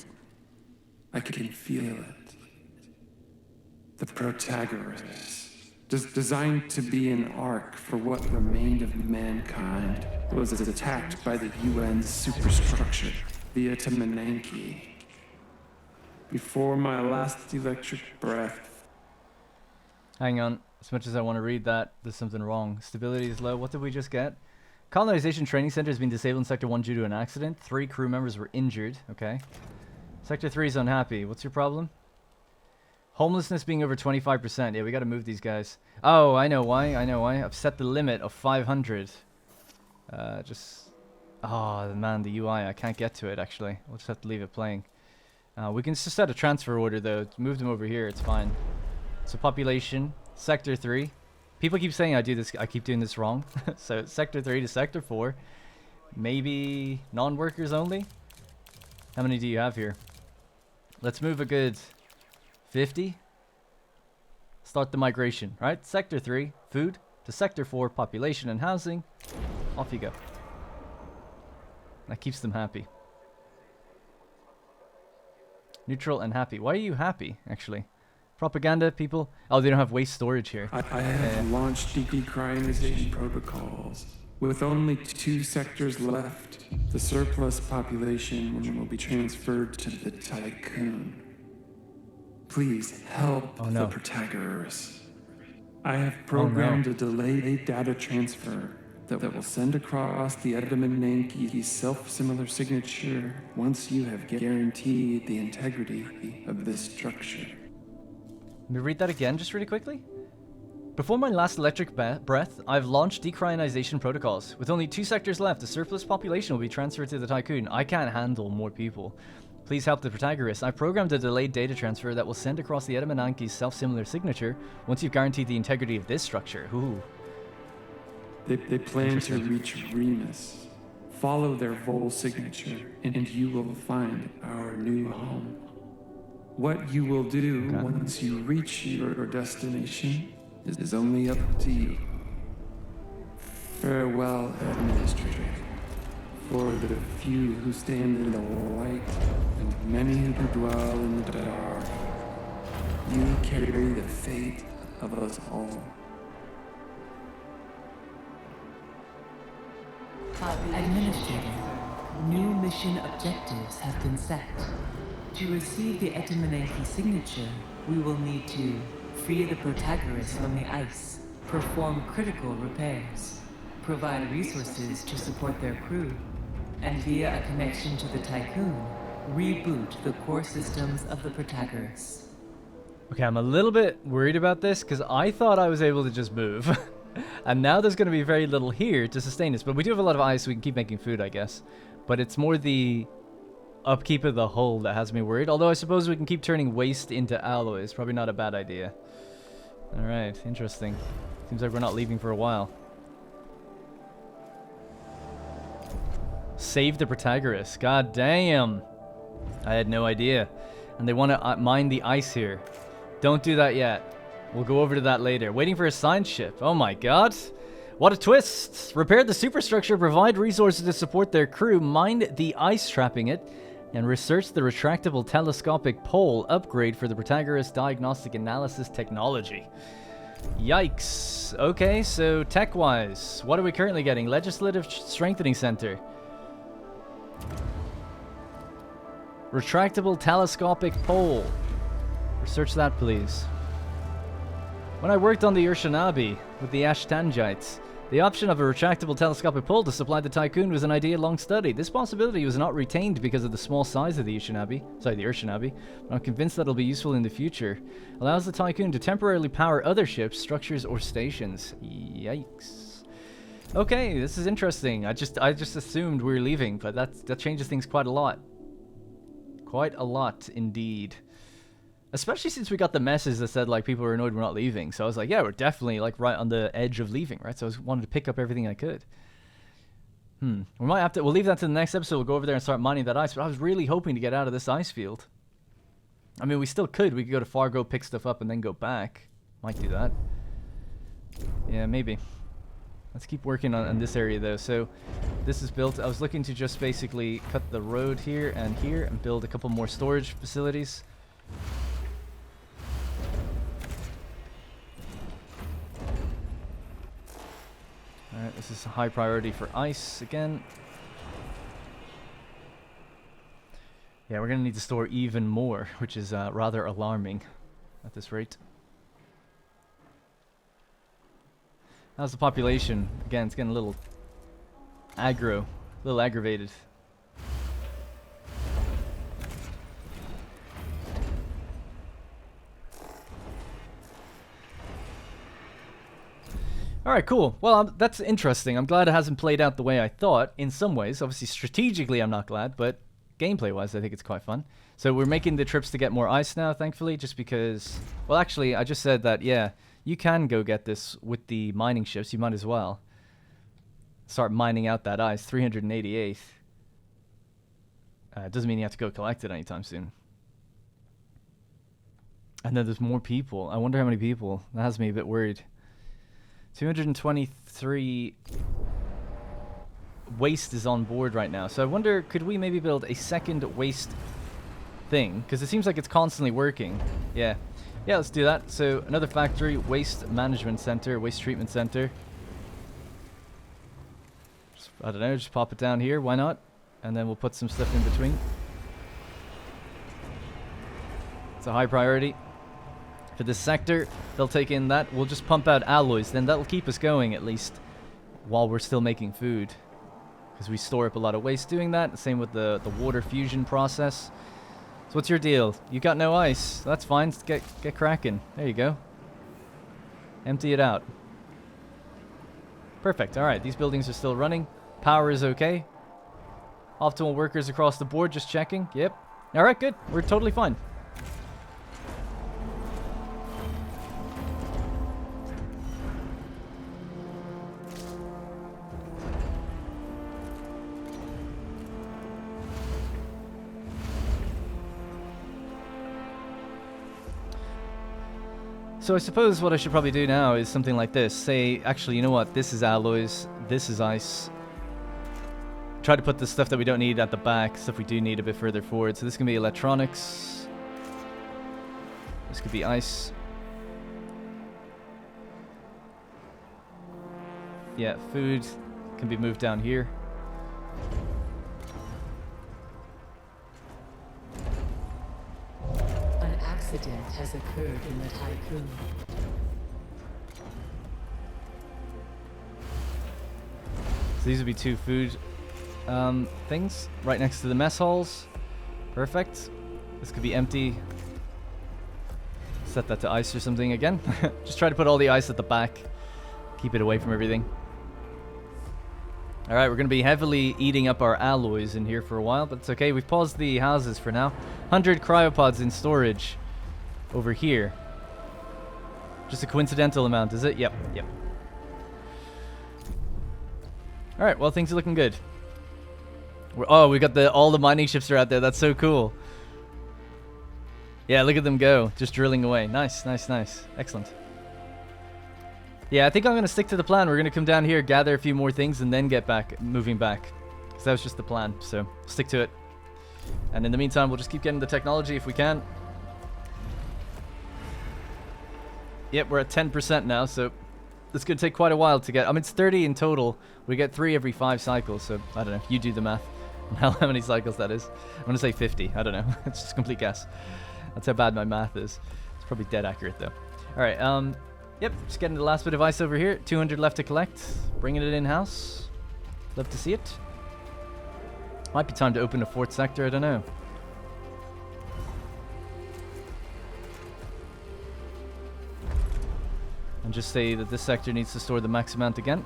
I can feel it. The Protagoras, designed to be an ark for what remained of mankind, was attacked by the UN's superstructure, the Itamananki. Before my last electric breath. Hang on. As much as I want to read that, there's something wrong. Stability is low. What did we just get? Colonization Training Center has been disabled in Sector 1 due to an accident. 3 crew members were injured. Okay. Sector 3 is unhappy. What's your problem? Homelessness being over 25%. Yeah, we gotta move these guys. Oh, I know why. I've set the limit of 500. Oh, man, the UI. I can't get to it, actually. We'll just have to leave it playing. We can just set a transfer order, though. Move them over here. It's fine. So, population. Sector 3. People keep saying I keep doing this wrong. So, Sector 3 to Sector 4. Maybe non-workers only? How many do you have here? Let's move a good 50. Start the migration, right? Sector 3, food. To Sector 4, population and housing. Off you go. That keeps them happy. Neutral and happy. Why are you happy, actually? Propaganda, people? Oh, they don't have waste storage here. I have launched decrionization protocols. With only 2 sectors left, the surplus population will be transferred to the Tycoon. Please help the Protagoras. I have programmed a delayed data transfer that will send across the Itamananki's self-similar signature once you have guaranteed the integrity of this structure. Let me read that again just really quickly. Before my last electric breath, I've launched decrionization protocols. With only 2 sectors left, the surplus population will be transferred to the Tycoon. I can't handle more people. Please help the Protagoras. I programmed a delayed data transfer that will send across the Itamananki's self-similar signature once you've guaranteed the integrity of this structure. Ooh. They plan to reach Remus. Follow their Vol signature, and you will find our new home. What you will do once you reach your destination is only up to you. Farewell, Administrator. For the few who stand in the light, and many who dwell in the dark, you carry the fate of us all. Administrator, new mission objectives have been set. To receive the Itamananki signature, we will need to free the Protagoras from the ice, perform critical repairs, provide resources to support their crew, and via a connection to the Tycoon, reboot the core systems of the Protagoras. Okay, I'm a little bit worried about this because I thought I was able to just move. And now there's going to be very little here to sustain us. But we do have a lot of ice, so we can keep making food, I guess. But it's more the upkeep of the hull that has me worried. Although I suppose we can keep turning waste into alloys. Probably not a bad idea. Alright, interesting. Seems like we're not leaving for a while. Save the Protagoras. God damn. I had no idea. And they want to mine the ice here. Don't do that yet. We'll go over to that later. Waiting for a science ship. Oh my god. What a twist. Repair the superstructure, provide resources to support their crew, mine the ice trapping it, and research the retractable telescopic pole upgrade for the Protagoras diagnostic analysis technology. Yikes. Okay, so tech-wise, what are we currently getting? Legislative Strengthening Center. Retractable telescopic pole. Research that, please. When I worked on the Urshanabi with the Ashtangites, the option of a retractable telescopic pole to supply the Tycoon was an idea long studied. This possibility was not retained because of the small size of the Urshanabi, but I'm convinced that it'll be useful in the future. Allows the Tycoon to temporarily power other ships, structures, or stations. Yikes. Okay, this is interesting. I just assumed we were leaving, but that changes things quite a lot. Quite a lot indeed. Especially since we got the message that said, like, people were annoyed we're not leaving. So I was like, yeah, we're definitely, like, right on the edge of leaving, right? So I wanted to pick up everything I could. We might have to... We'll leave that to the next episode. We'll go over there and start mining that ice. But I was really hoping to get out of this ice field. I mean, we still could. We could go to Fargo, pick stuff up, and then go back. Might do that. Yeah, maybe. Let's keep working on this area though. So this is built. I was looking to just basically cut the road here and build a couple more storage facilities. Alright, this is a high priority for ice again. Yeah, we're going to need to store even more, which is rather alarming at this rate. How's the population? Again, it's getting a little aggro, a little aggravated. Alright, cool. Well, that's interesting. I'm glad it hasn't played out the way I thought in some ways. Obviously, strategically, I'm not glad, but gameplay-wise, I think it's quite fun. So we're making the trips to get more ice now, thankfully, just because... Well, actually, I just said that, yeah, you can go get this with the mining ships. You might as well start mining out that ice. 388. It doesn't mean you have to go collect it anytime soon. And then there's more people. I wonder how many people. That has me a bit worried. 223 waste is on board right now. So I wonder, could we maybe build a second waste thing? Because it seems like it's constantly working. Yeah. Yeah, let's do that. So another factory, waste management center, waste treatment center. Just, I don't know, just pop it down here. Why not? And then we'll put some stuff in between. It's a high priority. For this sector, they'll take in that. We'll just pump out alloys. Then that'll keep us going, at least, while we're still making food. Because we store up a lot of waste doing that. Same with the water fusion process. So what's your deal? You got no ice. That's fine. Get cracking. There you go. Empty it out. Perfect. Alright, these buildings are still running. Power is okay. Optimal workers across the board, just checking. Yep. Alright, good. We're totally fine. So I suppose what I should probably do now is something like this. Say, actually, you know what? This is alloys. This is ice. Try to put the stuff that we don't need at the back. Stuff we do need a bit further forward. So this can be electronics. This could be ice. Yeah, food can be moved down here. Accident has occurred in the tycoon. So these would be two food things right next to the mess halls. Perfect. This could be empty. Set that to ice or something again. Just try to put all the ice at the back. Keep it away from everything. Alright, we're going to be heavily eating up our alloys in here for a while, but it's okay. We've paused the houses for now. 100 cryopods in storage. Over here. Just a coincidental amount, is it? Yep, yep. Alright, well, things are looking good. We got all the mining ships are out there. That's so cool. Yeah, look at them go. Just drilling away. Nice, nice, nice. Excellent. Yeah, I think I'm going to stick to the plan. We're going to come down here, gather a few more things, and then get back, moving back. Because that was just the plan, so stick to it. And in the meantime, we'll just keep getting the technology if we can. Yep, we're at 10% now, so it's going to take quite a while to get... I mean, it's 30 in total. We get 3 every 5 cycles, so I don't know. You do the math. How many cycles that is. I'm going to say 50. I don't know. It's just a complete guess. That's how bad my math is. It's probably dead accurate, though. All right, yep, just getting the last bit of ice over here. 200 left to collect. Bringing it in-house. Love to see it. Might be time to open a 4th sector. I don't know. And just say that this sector needs to store the max amount again.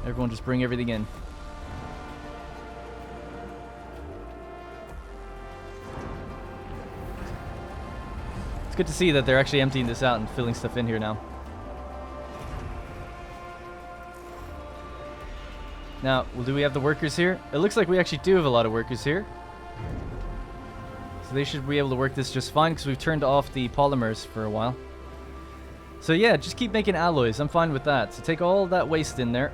Everyone just bring everything in. It's good to see that they're actually emptying this out and filling stuff in here now. Now, well, do we have the workers here? It looks like we actually do have a lot of workers here. So they should be able to work this just fine because we've turned off the polymers for a while. So yeah, just keep making alloys. I'm fine with that. So take all that waste in there.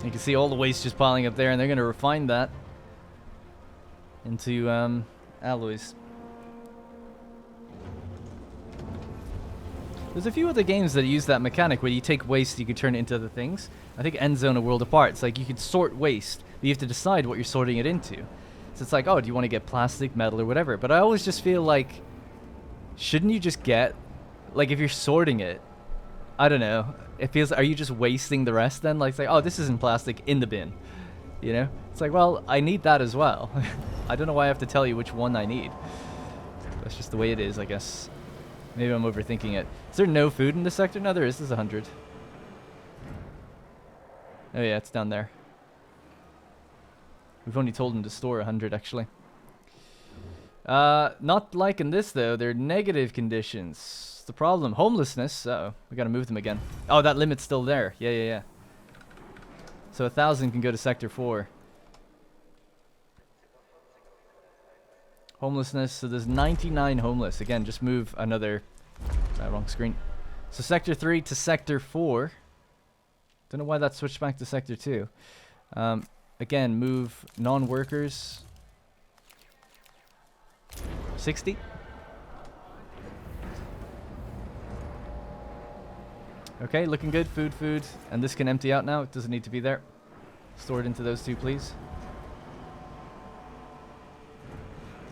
You can see all the waste just piling up there, and they're going to refine that into alloys. There's a few other games that use that mechanic where you take waste, you can turn it into other things. I think Endzone A World Apart, it's like you can sort waste, but you have to decide what you're sorting it into. So it's like, oh, do you want to get plastic, metal, or whatever? But I always just feel like, shouldn't you just get, like, if you're sorting it, I don't know, it feels, are you just wasting the rest then? Like, say, oh, this isn't plastic, in the bin. You know? It's like, well, I need that as well. I don't know why I have to tell you which one I need. That's just the way it is, I guess. Maybe I'm overthinking it. Is there no food in this sector? No, there is. There's 100. Oh yeah, it's down there. We've only told them to store 100, actually. Not liking this, though. They're negative conditions. The problem. Homelessness. Uh-oh. We gotta move them again. Oh, that limit's still there. Yeah. So 1,000 can go to Sector 4. Homelessness. So there's 99 homeless. Again, just move another... wrong screen. So Sector 3 to Sector 4. Don't know why that switched back to Sector 2. Again, move non-workers. 60. Okay, looking good. Food. And this can empty out now. It doesn't need to be there. Store it into those two, please.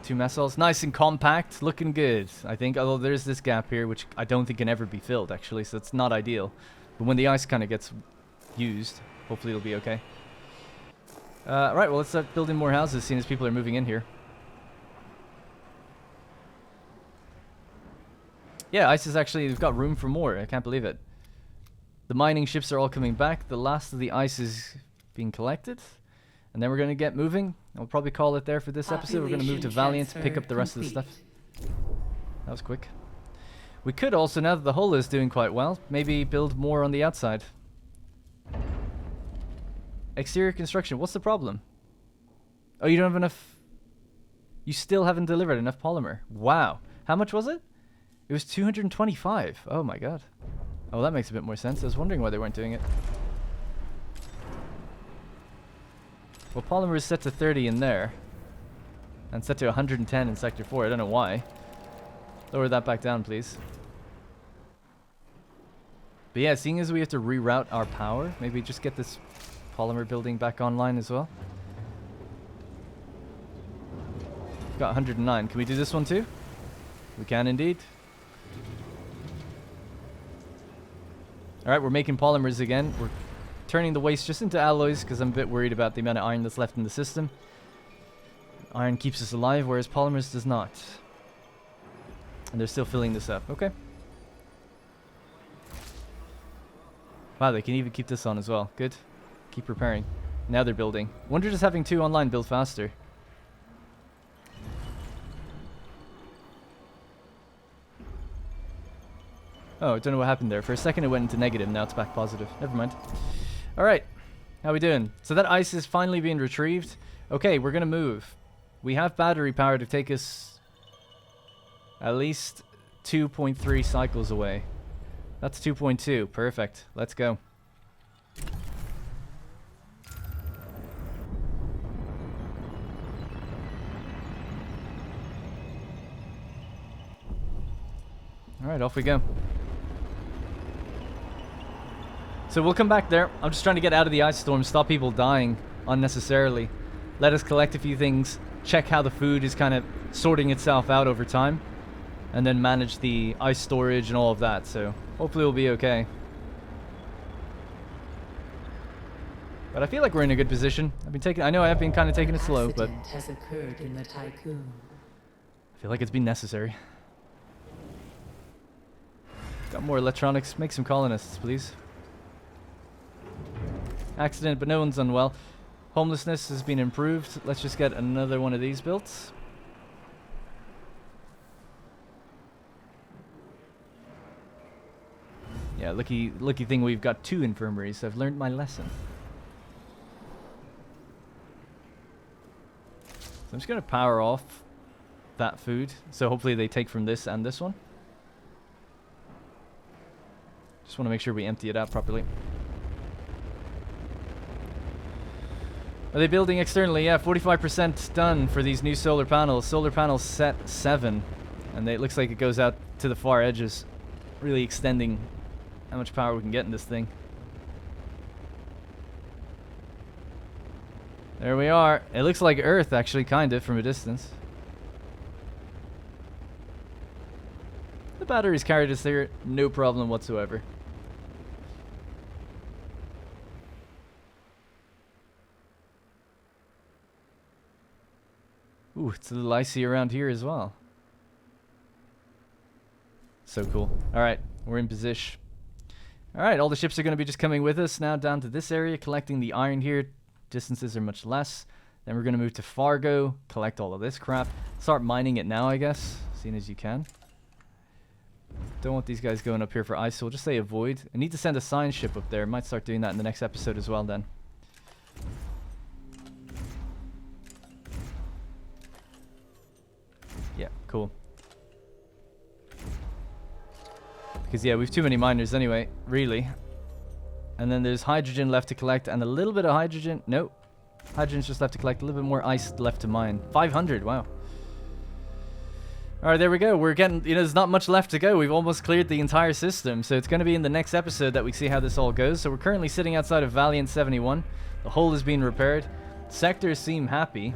2 mess halls. Nice and compact. Looking good, I think. Although there's this gap here, which I don't think can ever be filled, actually. So it's not ideal. But when the ice kind of gets used, hopefully it'll be okay. Right, well, let's start building more houses, seeing as people are moving in here. Yeah, ice is actually... We've got room for more. I can't believe it. The mining ships are all coming back. The last of the ice is being collected. And then we're going to get moving. We'll probably call it there for this episode. We're going to move to Valiant to pick up the rest of the stuff. That was quick. We could also, now that the hull is doing quite well, maybe build more on the outside. Exterior construction. What's the problem? Oh, you don't have enough... You still haven't delivered enough polymer. Wow. How much was it? It was 225. Oh my god. Oh, that makes a bit more sense. I was wondering why they weren't doing it. Well, polymer is set to 30 in there. And set to 110 in Sector 4. I don't know why. Lower that back down, please. But yeah, seeing as we have to reroute our power, maybe just get this polymer building back online as well. We've got 109. Can we do this one too? We can indeed. Alright, we're making polymers again. We're turning the waste just into alloys because I'm a bit worried about the amount of iron that's left in the system. Iron keeps us alive, whereas polymers does not. And they're still filling this up. Okay. Wow, they can even keep this on as well. Good. Keep repairing. Now they're building. Wonder does having 2 online build faster? Oh, I don't know what happened there. For a second it went into negative, now it's back positive. Never mind. Alright. How we doing? So that ice is finally being retrieved. Okay, we're gonna move. We have battery power to take us at least 2.3 cycles away. That's 2.2. Perfect. Let's go. Alright, off we go. So we'll come back there. I'm just trying to get out of the ice storm, stop people dying unnecessarily. Let us collect a few things, check how the food is kind of sorting itself out over time, and then manage the ice storage and all of that. So hopefully we'll be okay. But I feel like we're in a good position. I know I've been kind of taking it slow, but has occurred in the tycoon. I feel like it's been necessary. Got more electronics. Make some colonists, please. Accident, but no one's unwell. Homelessness has been improved. Let's just get another one of these built. Yeah, lucky thing we've got 2 infirmaries. I've learned my lesson. So I'm just going to power off that food. So hopefully they take from this and this one. Just want to make sure we empty it out properly. Are they building externally? Yeah, 45% done for these new solar panels. Solar panels set 7. And it looks like it goes out to the far edges. Really extending how much power we can get in this thing. There we are. It looks like Earth, actually, kind of, from a distance. The batteries carried us there, no problem whatsoever. Ooh, it's a little icy around here as well. So cool. Alright, we're in position. Alright, all the ships are going to be just coming with us now down to this area, collecting the iron here. Distances are much less. Then we're going to move to Fargo, collect all of this crap. Start mining it now, I guess, seeing as you can. Don't want these guys going up here for ice, so we'll just say avoid. I need to send a science ship up there. Might start doing that in the next episode as well then. Yeah, cool. Because, yeah, we've too many miners anyway, really. And then there's hydrogen left to collect and a little bit of hydrogen. Nope. Hydrogen's just left to collect. A little bit more ice left to mine. 500, wow. Alright, there we go. We're getting, there's not much left to go. We've almost cleared the entire system. So it's going to be in the next episode that we see how this all goes. So we're currently sitting outside of Valiant 71. The hull is being repaired. Sectors seem happy.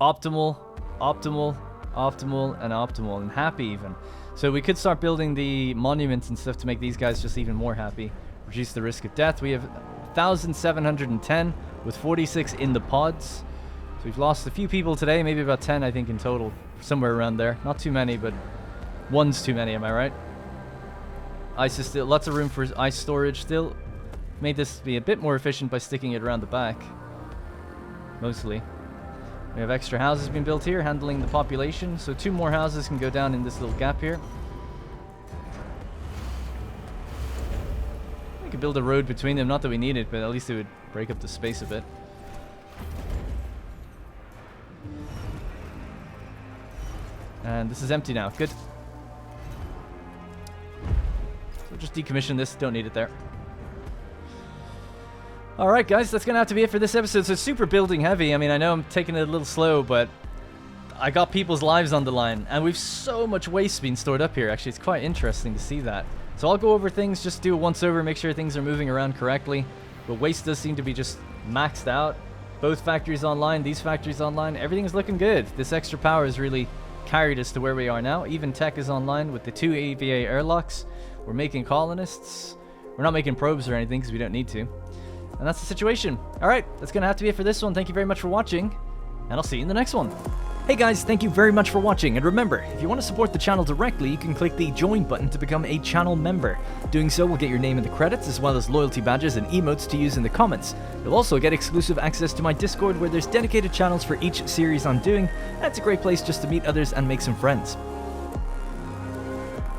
Optimal, optimal, optimal, and optimal. And happy even. So we could start building the monuments and stuff to make these guys just even more happy. Reduce the risk of death. We have 1,710 with 46 in the pods. So we've lost a few people today, maybe about 10 I think in total. Somewhere around there. Not too many, but one's too many, am I right? Ice is still, lots of room for ice storage still. Made this be a bit more efficient by sticking it around the back. Mostly. We have extra houses being built here, handling the population. So 2 more houses can go down in this little gap here. We could build a road between them. Not that we need it, but at least it would break up the space a bit. And this is empty now. Good. So just decommission this. Don't need it there. Alright guys, that's going to have to be it for this episode. So super building heavy. I mean, I know I'm taking it a little slow, but I got people's lives on the line. And we've so much waste being stored up here. Actually, it's quite interesting to see that. So I'll go over things, just do a once over, make sure things are moving around correctly. But waste does seem to be just maxed out. Both factories online, these factories online. Everything's looking good. This extra power has really carried us to where we are now. Even tech is online with the 2 EVA airlocks. We're making colonists. We're not making probes or anything because we don't need to. And that's the situation. Alright, that's going to have to be it for this one. Thank you very much for watching, and I'll see you in the next one. Hey guys, thank you very much for watching, and remember, if you want to support the channel directly, you can click the join button to become a channel member. Doing so will get your name in the credits, as well as loyalty badges and emotes to use in the comments. You'll also get exclusive access to my Discord, where there's dedicated channels for each series I'm doing, and it's a great place just to meet others and make some friends.